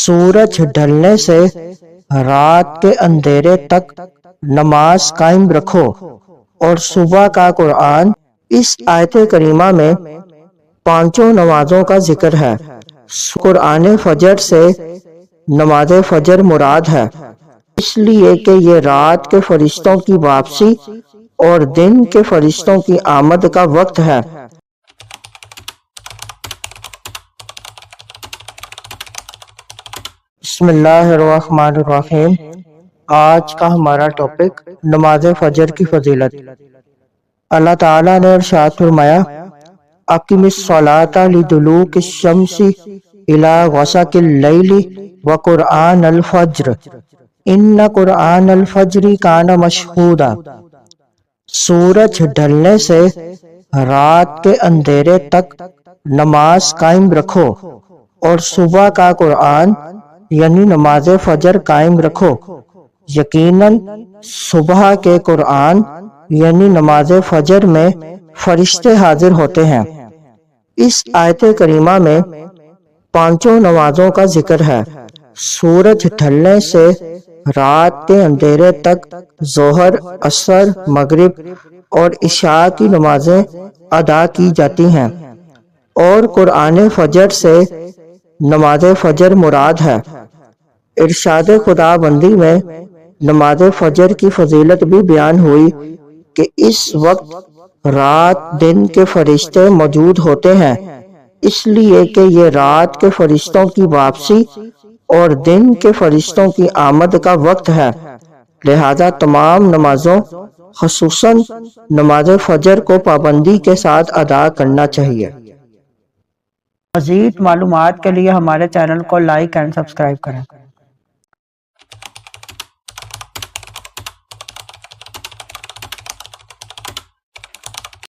سورج ڈھلنے سے رات کے اندھیرے تک نماز قائم رکھو اور صبح کا قرآن۔ اس آیت کریمہ میں پانچوں نمازوں کا ذکر ہے۔ قرآن فجر سے نماز فجر مراد ہے، اس لیے کہ یہ رات کے فرشتوں کی واپسی اور دن کے فرشتوں کی آمد کا وقت ہے۔ بسم اللہ الرحمن الرحیم۔ آج کا ہمارا ٹاپک نماز فجر کی فضیلت۔ اللہ تعالیٰ نے ارشاد فرمایا، اقم الصلاۃ لدلوک الشمس الی غسق اللیل وقرآن الفجر ان قرآن الفجر کان مشہودا۔ سورج ڈھلنے سے رات کے اندھیرے تک نماز قائم رکھو اور صبح کا قرآن یعنی نماز فجر قائم رکھو۔ یقیناً صبح کے قرآن یعنی نماز فجر میں فرشتے حاضر ہوتے ہیں۔ اس آیت کریمہ میں پانچوں نمازوں کا ذکر ہے۔ سورج ڈھلنے سے رات کے اندھیرے تک ظہر، عصر، مغرب اور عشاء کی نمازیں ادا کی جاتی ہیں، اور قرآن فجر سے نماز فجر مراد ہے۔ ارشاد خدا بندی میں نماز فجر کی فضیلت بھی بیان ہوئی کہ اس وقت رات دن کے فرشتے موجود ہوتے ہیں، اس لیے کہ یہ رات کے فرشتوں کی واپسی اور دن کے فرشتوں کی آمد کا وقت ہے، لہذا تمام نمازوں خصوصاً نماز فجر کو پابندی کے ساتھ ادا کرنا چاہیے۔ مزید معلومات کے لیے ہمارے چینل کو لائک اینڈ سبسکرائب کریں۔